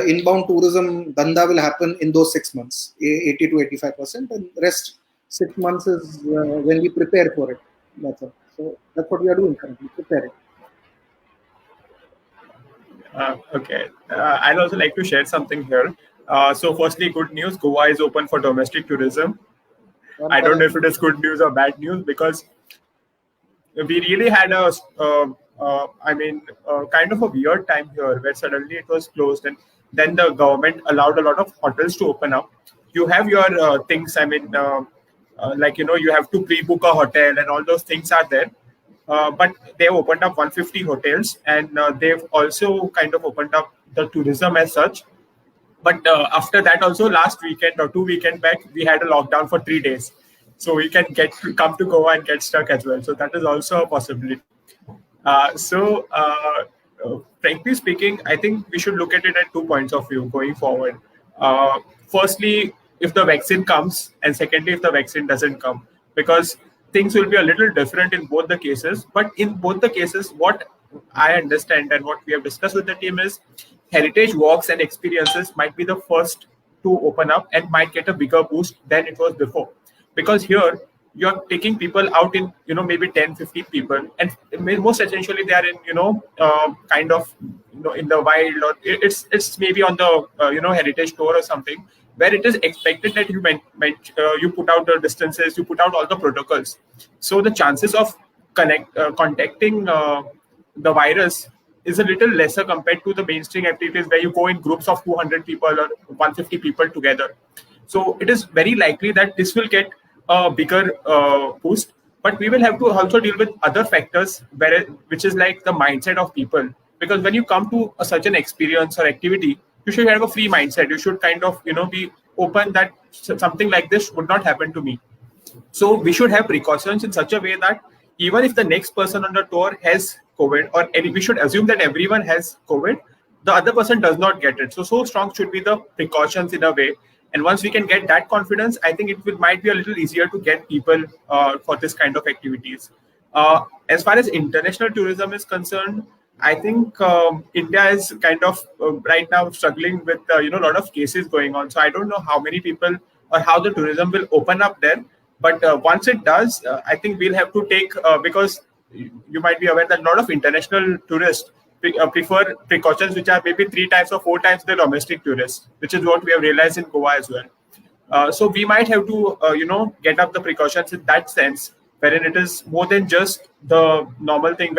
S2: inbound tourism danda will happen in those 6 months, 80 to 85%, and rest 6 months is when we prepare for it. That's all. So that's what we are doing currently, preparing.
S4: Okay. I'd also like to share something here. So firstly, good news, Goa is open for domestic tourism. I don't know if it is good news or bad news, because we really had kind of a weird time here where suddenly it was closed, and then the government allowed a lot of hotels to open up. You have your things, you have to pre-book a hotel and all those things are there. But they've opened up 150 hotels, and they've also kind of opened up the tourism as such. But after that, also last weekend or 2 weekends back, we had a lockdown for 3 days. So we can come to Goa and get stuck as well. So that is also a possibility. Frankly speaking, I think we should look at it at 2 points of view going forward. Firstly, if the vaccine comes, and secondly, if the vaccine doesn't come, because things will be a little different in both the cases. But in both the cases, what I understand and what we have discussed with the team is heritage walks and experiences might be the first to open up and might get a bigger boost than it was before. Because here, you're taking people out in, maybe 10, 15 people, and most essentially they are in, kind of, in the wild, or it's maybe on the, heritage tour or something, where it is expected that you put out the distances, you put out all the protocols. So the chances of contacting the virus is a little lesser compared to the mainstream activities where you go in groups of 200 people or 150 people together. So it is very likely that this will get a bigger boost, but we will have to also deal with other factors, which is like the mindset of people. Because when you come to such an experience or activity, you should have a free mindset. You should kind of, be open that something like this would not happen to me. So we should have precautions in such a way that even if the next person on the tour has COVID, or we should assume that everyone has COVID, the other person does not get it. So strong should be the precautions in a way. And once we can get that confidence, I think might be a little easier to get people for this kind of activities. As far as international tourism is concerned, I think India is kind of right now struggling with a lot of cases going on. So I don't know how many people or how the tourism will open up there. But once it does, I think we'll have to take, because you might be aware that a lot of international tourists prefer precautions which are maybe 3 times or 4 times the domestic tourists, which is what we have realized in Goa as well. So we might have to, get up the precautions in that sense, wherein it is more than just the normal thing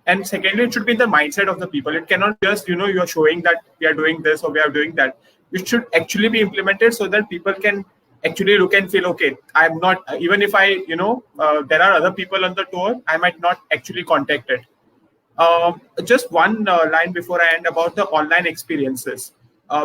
S4: and secondly, it should be in the mindset of the people. It cannot just, you are showing that we are doing this or we are doing that. It should actually be implemented so that people can actually look and feel, okay, I'm not, even if I, there are other people on the tour, I might not actually contact it. Just one line before I end about the online experiences.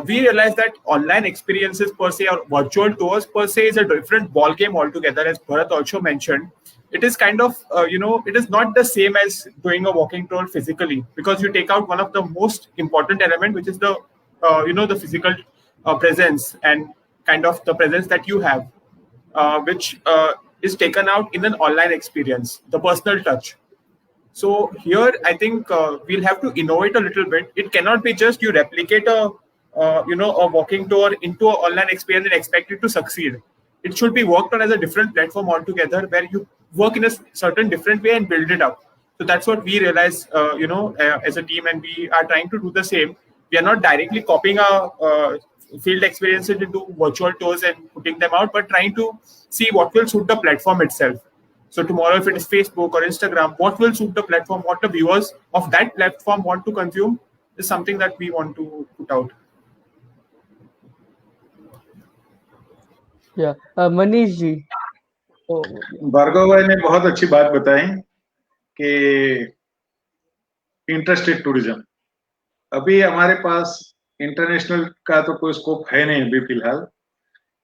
S4: We realize that online experiences per se or virtual tours per se is a different ball game altogether, as Bharat also mentioned. It is kind of, it is not the same as doing a walking tour physically, because you take out one of the most important element, which is the, the physical presence and kind of the presence that you have, which is taken out in an online experience, the personal touch. So here, I think we'll have to innovate a little bit. It cannot be just you replicate a walking tour into an online experience and expect it to succeed. It should be worked on as a different platform altogether, where you work in a certain different way and build it up. So that's what we realize, as a team, and we are trying to do the same. We are not directly copying our field experiences into virtual tours and putting them out, but trying to see what will suit the platform itself. So tomorrow, if it is Facebook or Instagram, what will suit the platform, what the viewers of that platform want to consume, is something that we want to put out.
S1: Yeah, Manish ji.
S3: Bhargava भाई ने बहुत अच्छी बात बताई कि interstate tourism, अभी हमारे पास international का तो कोई स्कोप है नहीं अभी फिलहाल।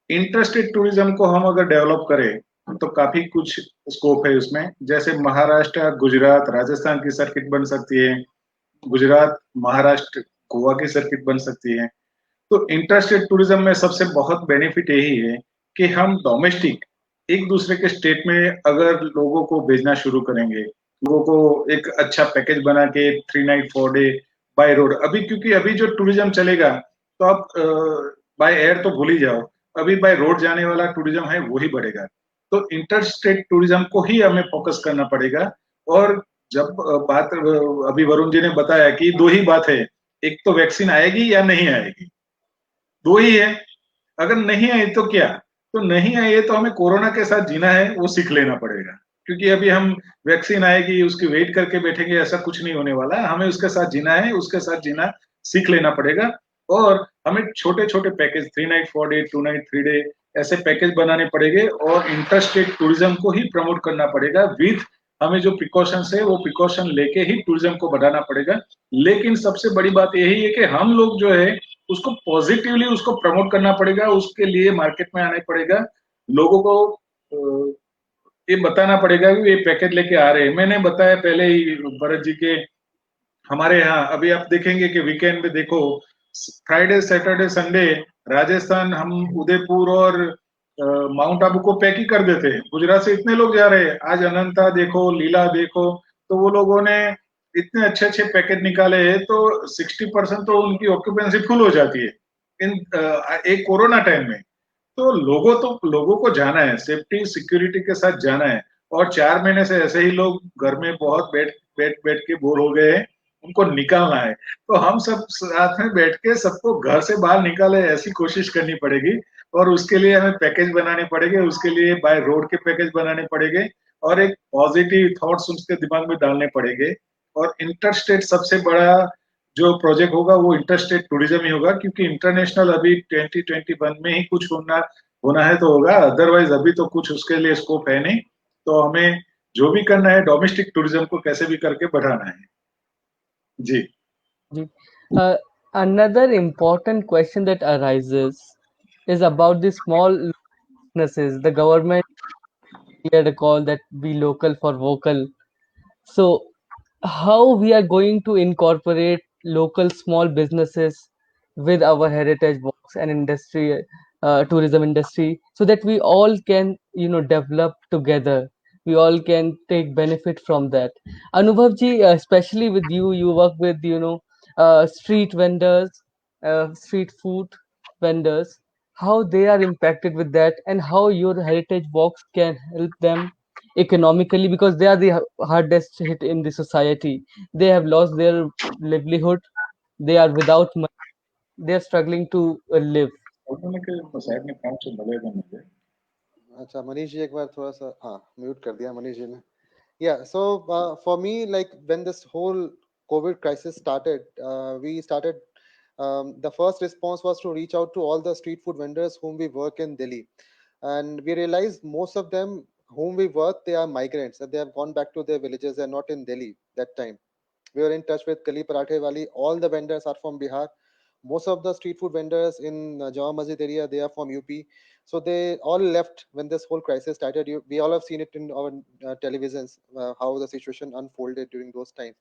S3: इंटरस्टेट टूरिज्म को हम अगर डेवलप करें तो काफी कुछ स्कोप है उसमें। जैसे महाराष्ट्र, गुजरात, राजस्थान की सर्किट बन सकती है, गुजरात, महाराष्ट्र, गोवा की सर्किट बन सकती है। तो इंटरस्टेट टूरिज्म में सबसे बहुत बेनिफिट यही है कि हम डोमेस्टिक एक दूसरे के स्टेट में अगर लोगों को भेजना शुरू करेंगे, लोगों को एक अच्छा पैकेज बना के 3 नाइट 4 डे बाय रोड, अभी क्योंकि अभी जो टूरिज्म चलेगा तो आप बाय एयर तो भूल ही जाओ, अभी बाय रोड जाने वाला टूरिज्म है वही बढ़ेगा। तो इंटरस्टेट टूरिज्म को ही हमें फोकस करना पड़ेगा। और जब बात अभी वरुण जी ने बताया कि 2 ही बात है, एक तो वैक्सीन आएगी या नहीं आएगी, 2 ही है। अगर नहीं आई तो क्या, तो नहीं आई है तो हमें कोरोना के साथ जीना है, वो सीख लेना पड़ेगा। क्योंकि अभी हम वैक्सीन आएगी उसकी वेट करके बैठेंगे, ऐसा कुछ नहीं होने वाला है। हमें उसके साथ जीना है, उसके साथ जीना सीख लेना पड़ेगा। और हमें छोटे छोटे package 3 night 4 day, 2 night 3 day ऐसे पैकेज बनाने पड़ेंगे और इंटरस्टेट टूरिज्म को ही प्रमोट करना पड़ेगा। विथ हमें जो प्रिकॉशंस है वो प्रिकॉशन लेके ही टूरिज्म को बढ़ाना पड़ेगा। लेकिन सबसे बड़ी बात यही है कि हम लोग जो है उसको पॉजिटिवली उसको प्रमोट करना पड़ेगा। उसके लिए मार्केट में आना पड़ेगा, लोगों को ये बताना पड़ेगा कि ये पैकेज लेके आ रहे हैं। मैंने बताया पहले ही भरत जी के, हमारे यहाँ अभी आप देखेंगे कि वीकेंड में देखो, फ्राइडे सैटरडे संडे राजस्थान हम उदयपुर और माउंट आबू को पैक ही कर देते हैं। गुजरात से इतने लोग जा रहे हैं, आज अनंता देखो, लीला देखो, तो वो लोगों ने इतने अच्छे अच्छे पैकेज निकाले हैं, तो 60% तो उनकी ऑक्यूपेंसी फुल हो जाती है इन एक कोरोना टाइम में। तो लोगों को जाना है, सेफ्टी सिक्योरिटी के साथ जाना है। और 4 महीने से ऐसे ही लोग घर में बहुत बैठ के बोर हो गए हैं, उनको निकालना है। तो हम सब साथ में बैठ के सबको घर से बाहर निकाले, ऐसी कोशिश करनी पड़ेगी। और उसके लिए हमें पैकेज बनाने पड़ेंगे, उसके लिए बाय रोड के पैकेज बनाने पड़ेंगे, और एक पॉजिटिव थॉट्स उसके दिमाग में डालने पड़ेंगे। और इंटरस्टेट सबसे बड़ा जो प्रोजेक्ट होगा वो इंटरस्टेट टूरिज्म ही होगा, क्योंकि इंटरनेशनल अभी 2021 में ही कुछ होना है तो होगा, अदरवाइज अभी तो कुछ उसके लिए स्कोप है नहीं। तो हमें जो भी करना है, डोमेस्टिक टूरिज्म को कैसे भी करके बढ़ाना है। जी
S1: जी. Uh, Another important question that arises is about the small businesses. The government cleared a call that be local for vocal. So, how we are going to incorporate local small businesses with our heritage walks and industry, tourism industry, so that we all can, develop together. We all can take benefit from that. Anubhav ji, especially with you, you work with, street vendors, street food vendors, how they are impacted with that, and how your heritage walks can help them economically, because they are the hardest hit in the society. They have lost their livelihood. They are without money. They are struggling to live.
S3: Side में काम से मिलेगा मुझे।
S5: अच्छा मनीष जी एक बार थोड़ा सा हाँ म्यूट कर दिया मनीष जी ने. Yeah, so for me, like when this whole COVID crisis started, we started. The first response was to reach out to all the street food vendors whom we work in Delhi, and we realized most of them whom we work, they are migrants, and they have gone back to their villages. They are not in Delhi that time. We were in touch with Kali Parathe Wali. All the vendors are from Bihar. Most of the street food vendors in Jama Masjid area, they are from UP. So they all left when this whole crisis started. We all have seen it in our televisions, how the situation unfolded during those times.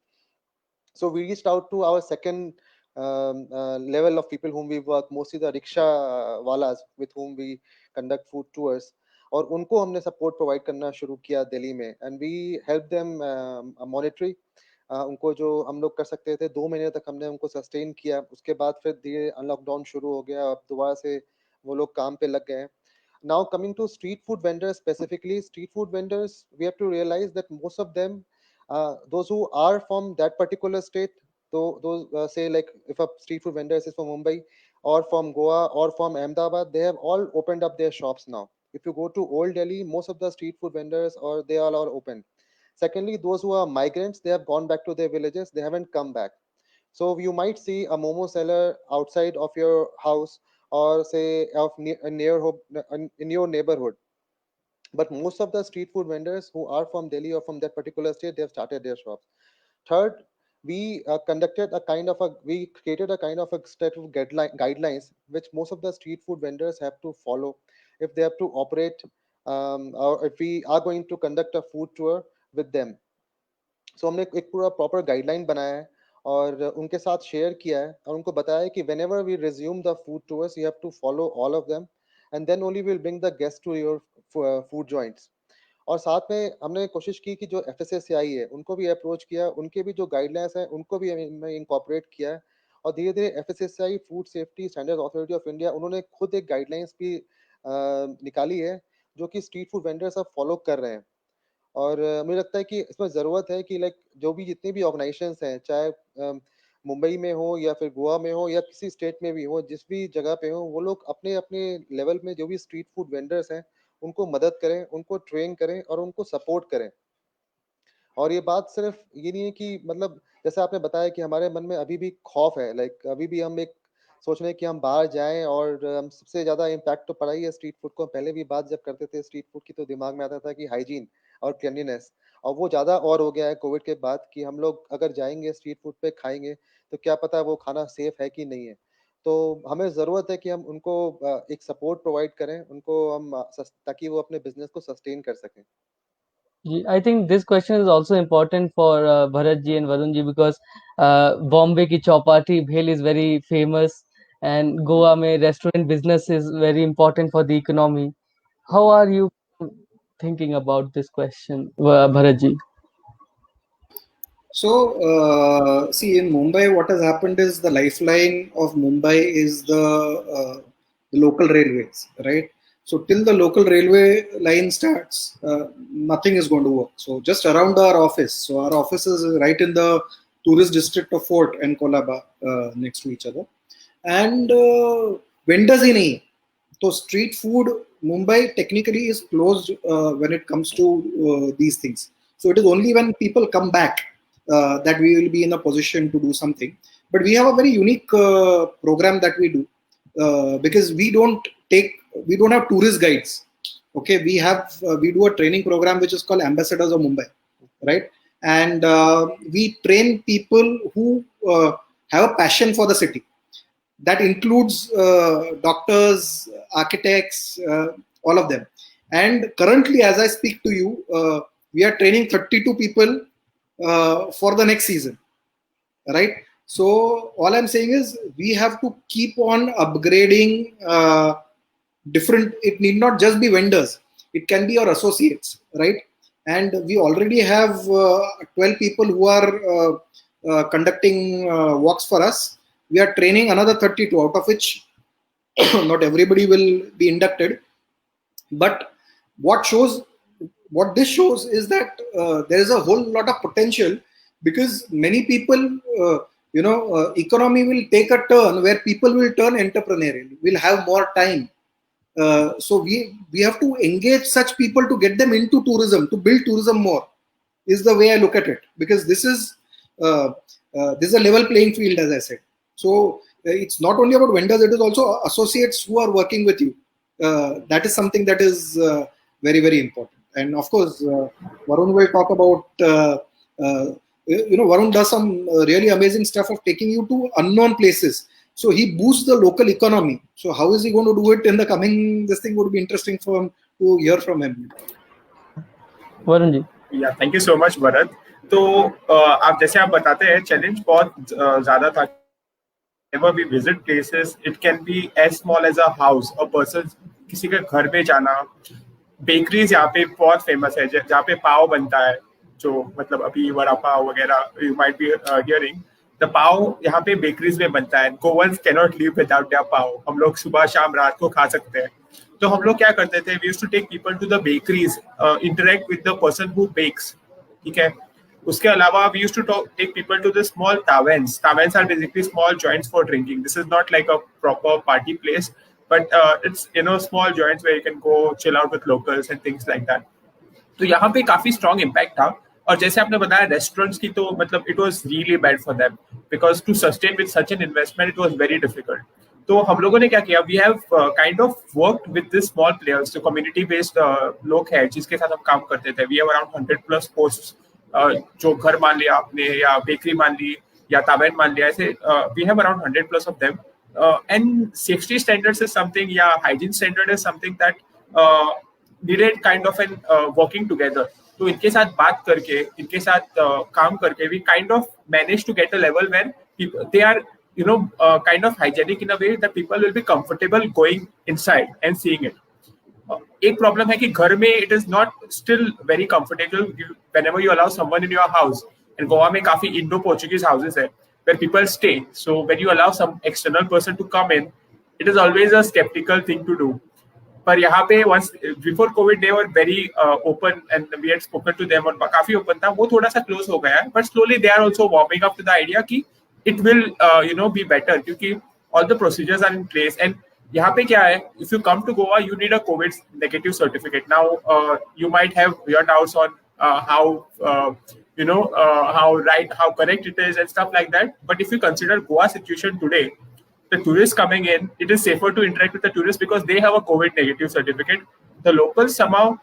S5: So we reached out to our second level of people whom we work, mostly the rickshaw walas with whom we conduct food tours. और उनको हमने support provide करना शुरू किया दिल्ली में, and we help them monetary. उनको जो हम लोग कर सकते थे 2 महीने तक हमने उनको सस्टेन किया. उसके बाद फिर धीरे अनलॉकडाउन शुरू हो गया, अब दोबारा से वो लोग काम पे लग गए हैं. Now coming to street food vendors specifically, street food vendors, we have to realize that most of them, those who are from that particular state, those say like if a street food vendor is from Mumbai or from Goa or from Ahmedabad, they have all opened up their shops now. If you go to Old Delhi, most of the street food vendors or they all are open. Secondly, those who are migrants, they have gone back to their villages, they haven't come back. So you might see a momo seller outside of your house or say in your neighborhood. But most of the street food vendors who are from Delhi or from that particular state, they have started their shops. Third, we created a kind of a set of guidelines which most of the street food vendors have to follow if they have to operate, or if we are going to conduct a food tour with them. सो हमने एक पूरा proper guideline बनाया है और उनके साथ share किया है और उनको बताया है कि whenever we resume the food tours, you have to follow all of them, and then only we'll bring the guests to your food joints. और साथ में हमने कोशिश की कि जो FSSAI है उनको भी अप्रोच किया, उनके भी जो गाइडलाइंस हैं उनको भी हमने इंकॉर्पोरेट किया है. और धीरे धीरे FSSAI food safety standard authority of India, उन्होंने खुद एक गाइडलाइंस भी निकाली है जो कि स्ट्रीट फूड वेंडर्स अब फॉलो कर रहे हैं. और मुझे लगता है कि इसमें ज़रूरत है कि लाइक जो भी जितनी भी ऑर्गेनाइजेशंस हैं, चाहे मुंबई में हो या फिर गोवा में हो या किसी स्टेट में भी हो, जिस भी जगह पे हो, वो लोग अपने अपने लेवल में जो भी स्ट्रीट फूड वेंडर्स हैं उनको मदद करें, उनको ट्रेन करें और उनको सपोर्ट करें. और ये बात सिर्फ ये नहीं है कि मतलब जैसे आपने बताया कि हमारे मन में अभी भी खौफ है, लाइक अभी भी हम एक सोच रहे हैं कि हम बाहर जाएं, और हम सबसे ज्यादा इम्पैक्ट तो पड़ा ही है स्ट्रीट फूड को. पहले भी बात जब करते थे स्ट्रीट फूड की तो दिमाग में आता था कि हाइजीन और क्लीनलीनेस, और वो ज्यादा और हो गया है कोविड के बाद कि हम लोग अगर जाएंगे स्ट्रीट फूड पे खाएंगे तो क्या पता वो खाना सेफ है कि नहीं है. तो हमें ज़रूरत है कि हम उनको एक सपोर्ट प्रोवाइड करें, उनको हम ताकि वो अपने बिजनेस को सस्टेन कर सकें.
S1: I think this question is also important for Bharat ji and Varun ji, because Bombay ki chowpati bhel is very famous, and Goa mein restaurant business is very important for the economy. How are you thinking about this question, Bharat ji?
S2: So, see, in Mumbai, what has happened is the lifeline of Mumbai is the local railways, right? So till the local railway line starts, nothing is going to work. So just around our office. So our office is right in the tourist district of Fort and Colaba, next to each other. And vendors in A. So street food, Mumbai technically is closed when it comes to these things. So it is only when people come back that we will be in a position to do something. But we have a very unique program that we do because we don't have tourist guides. Okay, we do a training program which is called Ambassadors of Mumbai, right? And we train people who have a passion for the city. That includes doctors, architects, all of them. And currently, as I speak to you, we are training 32 people for the next season, right? So all I'm saying is we have to keep on upgrading different. It need not just be vendors. It can be our associates, right? And we already have 12 people who are conducting walks for us. We are training another 32, out of which not everybody will be inducted. But what this shows is that there is a whole lot of potential, because many people, economy will take a turn where people will turn entrepreneurial, will have more time. So we have to engage such people to get them into tourism, to build tourism more, is the way I look at it. Because this is a level playing field, as I said. So it's not only about vendors, it is also associates who are working with you. That is something that is very, very important. And of course, Varun will talk about, Varun does some really amazing stuff of taking you to unknown places. So he boosts the local economy. So how is he going to do it in the coming? This thing would be interesting to hear from him.
S1: Varun ji.
S4: Yeah, thank you so much, Bharat. तो आप जैसे आप बताते हैं, challenge बहुत ज़्यादा था. Whenever we visit places, it can be as small as a house, a person, किसी के घर में जाना. बेकरीज यहाँ पे बहुत फेमस है, जहाँ पे पाव बनता है, जो मतलब अभी वड़ा पाव वगैरह you might be hearing. The पाव यहाँ पे बेकरीज में बनता है. Goans cannot live without their पाव. हम लोग सुबह शाम रात को खा सकते हैं. तो हम लोग क्या करते थे? We used to take people to the bakeries, interact with the person who bakes. ठीक है. उसके अलावा we used to take people to the small taverns. Taverns are basically small joints for drinking. This is not like a proper party place, but it's small joints where you can go chill out with locals and things like that. तो यहाँ पे काफी strong impact था. और जैसे आपने बताया restaurants की, तो मतलब it was really bad for them because to sustain with such an investment it was very difficult. तो हम लोगों ने क्या किया? We have kind of worked with these small players, जो community based लोग हैं जिसके साथ हम काम करते थे. We have around 100+ posts. जो घर मान लिया आपने, या बेकरी मान ली, या तावेन मान लिया, ऐसे we have around 100+ of them. And safety standards is something, या hygiene standard is something that needed kind of an working together. तो इनके साथ बात करके, इनके साथ काम करके, we kind of managed to get a level where people, they are kind of hygienic in a way that people will be comfortable going inside and seeing it. एक प्रॉब्लम है कि घर में it is not still very comfortable whenever you allow someone in your house. And Goa में काफी Indo-Portuguese houses है where people stay. So when you allow some external person to come in, it is always a skeptical thing to do. पर यहाँ पे once before COVID they were very open and we had spoken to them और काफी open था. वो थोड़ा सा close हो गया है, but slowly they are also warming up to the idea कि it will be better क्योंकि all the procedures are in place. And यहाँ पे क्या है? If you come to Goa, you need a COVID negative certificate. Now, you might have your doubts on how correct it is and stuff like that. But if you consider Goa situation today, the tourists coming in, it is safer to interact with the tourists because they have a COVID negative certificate. The locals somehow,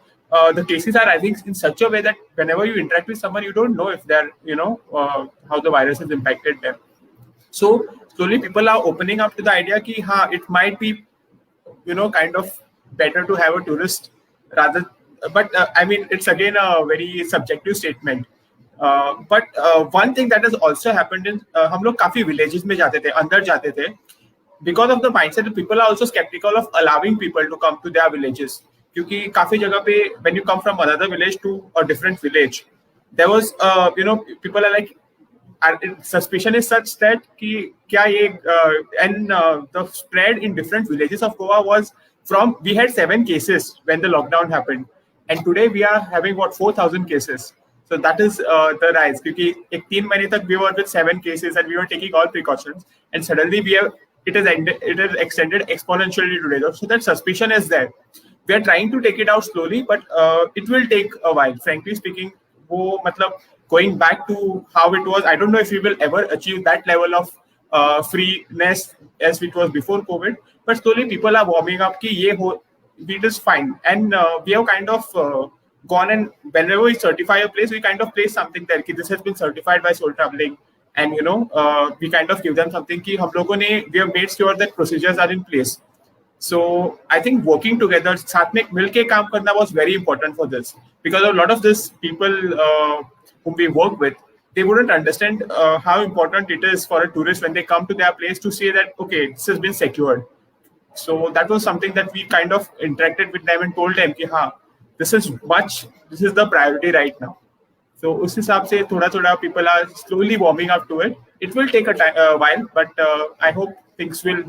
S4: the cases are rising in such a way that whenever you interact with someone, you don't know if they're, how the virus has impacted them. So slowly people are opening up to the idea कि हाँ, it might be, kind of better to have a tourist rather. But I mean, it's again a very subjective statement. But one thing that has also happened in हम लोग काफी villages में जाते थे, अंदर जाते थे, because of the mindset that people are also skeptical of allowing people to come to their villages. क्योंकि काफी जगह पे when you come from another village to a different village, there was people are like, suspicion is such that कि क्या ये and the spread in different villages of Goa was from, we had 7 cases when the lockdown happened, and today we are having what 4,000 cases. So that is the rise, क्योंकि एक 3 महीने तक we were with 7 cases and we were taking all precautions, and suddenly it is extended exponentially today. So that suspicion is there. We are trying to take it out slowly, but it will take a while. Frankly speaking, वो मतलब going back to how it was, I don't know if we will ever achieve that level of freeness as it was before COVID. But slowly people are warming up कि ये हो, it is fine, and we have kind of gone, and whenever we certify a place, we kind of place something there कि this has been certified by Soul Traveling, and we kind of give them something कि हम लोगों ने, we have made sure that procedures are in place. So I think working together, साथ में मिलके काम करना was very important for this, because a lot of these people whom we work with, they wouldn't understand how important it is for a tourist when they come to their place to say that okay, this has been secured. So that was something that we kind of interacted with them and told them कि हाँ, this is the priority right now. So उस हिसाब से थोड़ा people are slowly warming up to it. It will take a while, but I hope things will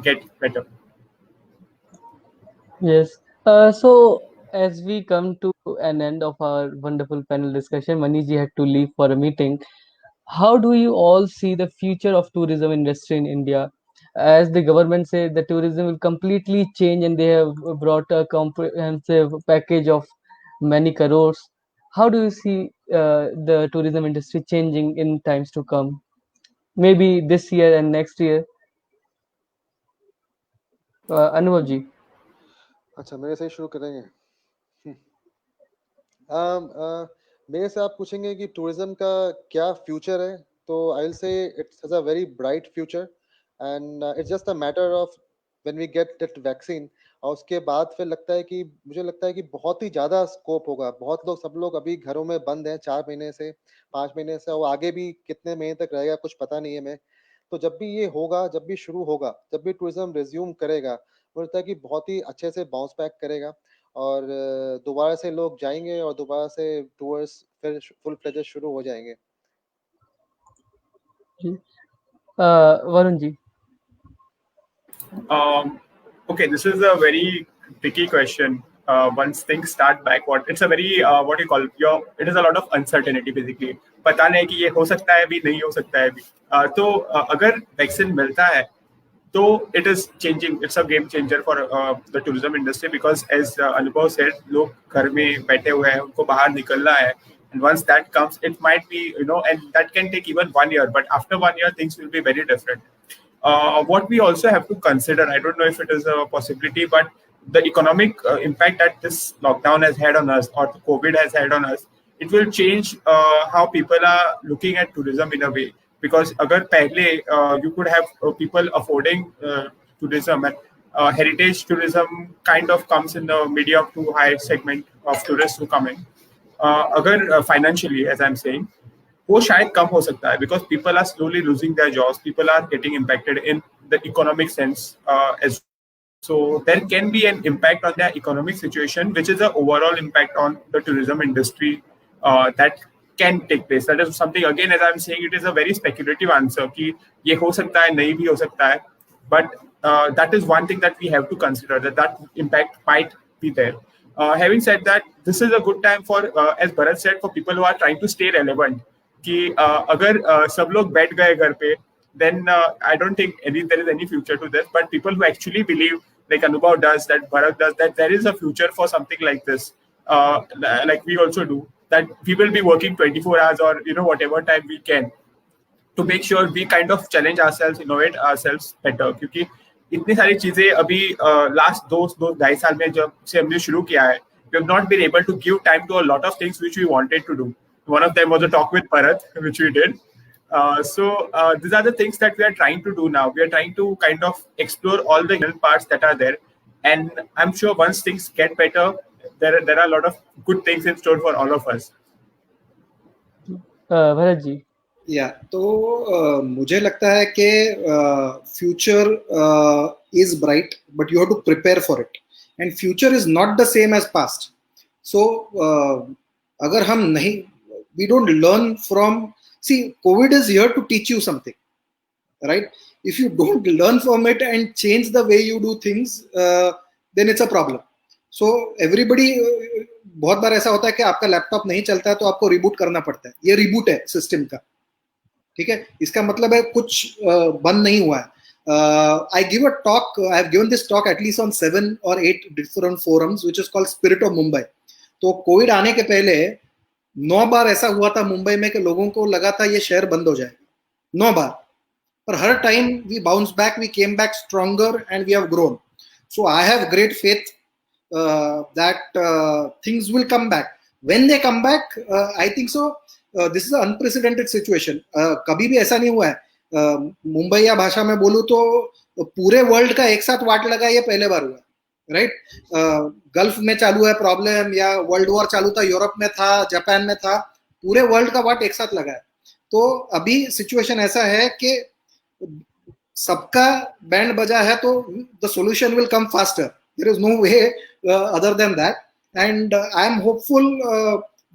S4: get better.
S1: Yes. So as we come to an end of our wonderful panel discussion, Manish ji had to leave for a meeting. How do you all see the future of tourism industry in India? As the government said, the tourism will completely change, and they have brought a comprehensive package of many crores. How do you see the tourism industry changing in times to come? Maybe this year and next year. Anubhav ji.
S5: अच्छा, मेरे से ही शुरू करेंगे। मेरे से आप पूछेंगे कि टूरिज्म का क्या फ्यूचर है, तो I will say it's has a very bright future, and it's just a matter of when we get that vaccine, और उसके बाद फिर मुझे लगता है कि बहुत ही ज़्यादा स्कोप होगा। सब लोग अभी घरों में बंद हैं 4 महीने से, 5 महीने से, और आगे भी कितने महीने तक रहेगा कुछ पता नहीं है मैं। तो जब भी ये होगा, जब भी शुरू होगा, जब भी टूरिज्म रिज्यूम करेगा, मुझे लगता है कि बहुत ही अच्छे से बाउंस बैक करेगा, और दोबारा से लोग जाएंगे और दोबारा से टूर्स फिर फुल फ्लेजेड शुरू हो जाएंगे।
S1: Varun ji.
S4: Okay, this is a very tricky question. Once things start back, it's a very what you call it is a lot of uncertainty basically. पता नहीं कि ये हो सकता है भी, नहीं हो सकता है भी. तो अगर वैक्सीन मिलता है, तो it is changing. It's a game changer for the tourism industry, because as Anubhav said, लोग घर में बैठे हुए हैं, उनको बाहर निकलना है. And once that comes, it might be, and that can take even 1 year. But after 1 year, things will be very different. What we also have to consider, I don't know if it is a possibility, but the economic impact that this lockdown has had on us, or the COVID has had on us, it will change how people are looking at tourism in a way. Because agar pehle you could have people affording tourism, and heritage tourism kind of comes in the medium to high segment of tourists who come in. Agar financially, as I'm saying, वो शायद कम हो सकता है, because people are slowly losing their jobs, people are getting impacted in the economic sense as well. So there can be an impact on their economic situation, which is an overall impact on the tourism industry that can take place. That is something, again, as I'm saying, it is a very speculative answer कि ये हो सकता है, नहीं भी हो सकता है, but that is one thing that we have to consider, that impact might be there. Having said that, this is a good time for, as Bharat said, for people who are trying to stay relevant. कि अगर सब लोग बैठ गए घर पे, then I don't think there is any future to this. But people who actually believe, like Anubhav does, that Bharat does, that there is a future for something like this, like we also do, that we will be working 24 hours or whatever time we can to make sure we kind of challenge ourselves, innovate ourselves better. क्योंकि इतनी सारी चीजें अभी last 2-2.5 साल में जब से हमने शुरू किया है, we have not been able to give time to a lot of things which we wanted to do. One of them was a talk with Bharat, which we did. So these are the things that we are trying to do now. We are trying to kind of explore all the hidden parts that are there. And I'm sure once things get better, there are a lot of good things in store for all of us.
S1: Bharat ji.
S2: या तो मुझे लगता है कि future is bright, but you have to prepare for it, and future is not the same as past. So अगर हम नहीं, we don't learn from See, COVID is here to teach you something, right? If you don't learn from it and change the way you do things, then it's a problem. So everybody, बहुत बार ऐसा होता है कि आपका laptop नहीं चलता है तो आपको रिबूट करना पड़ता है. ये रिबूट है सिस्टम का, ठीक है. इसका मतलब है कुछ बंद नहीं हुआ है. I give a talk. I have given this talk at least on 7 or 8 different forums, which is called Spirit of Mumbai. तो कोविड आने के पहले 9 बार ऐसा हुआ था मुंबई में कि लोगों को लगा था ये शहर बंद हो जाएगा. 9 बार. पर हर time we bounced back, we came back stronger, and we have grown. So I have great faith that things will come back. When they come back, I think so. This is an unprecedented situation. कभी भी ऐसा नहीं हुआ है. मुंबई या भाषा में बोलूं तो पूरे वर्ल्ड का एक साथ वाट लगा, ये पहले बार हुआ, राइट. गल्फ में चालू है प्रॉब्लम, या वर्ल्ड वॉर चालू था, यूरोप में था, जापान में था, पूरे वर्ल्ड का वाट एक साथ लगा है. तो अभी सिचुएशन ऐसा है कि सबका बैंड बजा है, तो the solution will come faster. There is no way other than that, and I am hopeful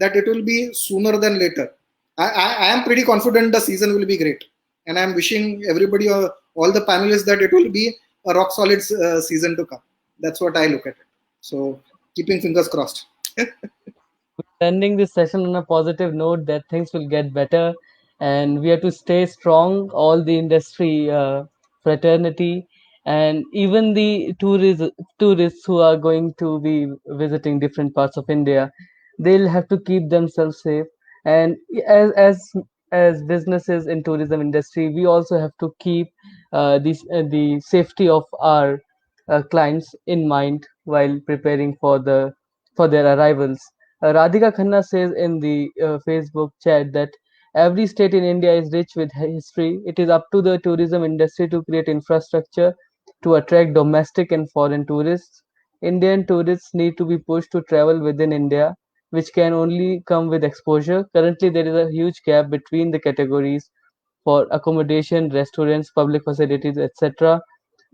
S2: that it will be sooner than later. I am pretty confident the season will be great, and I am wishing everybody, all the panelists, that it will be a rock solid season to come. That's what I look at it. So keeping fingers crossed.
S1: Ending this session on a positive note that things will get better, and we have to stay strong, all the industry fraternity, and even the tourists who are going to be visiting different parts of India, they'll have to keep themselves safe. And as businesses in tourism industry, we also have to keep the safety of our clients in mind while preparing for their arrivals. Radhika Khanna says in the Facebook chat that every state in India is rich with history. It is up to the tourism industry to create infrastructure to attract domestic and foreign tourists. Indian tourists need to be pushed to travel within India, which can only come with exposure. Currently, there is a huge gap between the categories for accommodation, restaurants, public facilities, etc.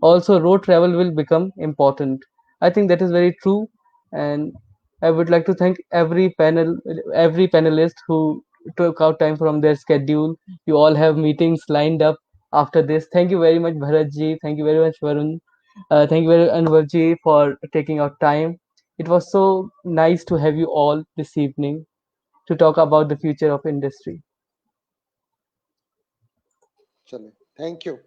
S1: Also, road travel will become important. I think that is very true, and I would like to thank every panelist who took out time from their schedule. You all have meetings lined up after this. Thank you very much, Bharatji. Thank you very much, Varun. Thank you very much, Anwarji, for taking out time. It was so nice to have you all this evening to talk about the future of industry.
S5: Chale. Thank you.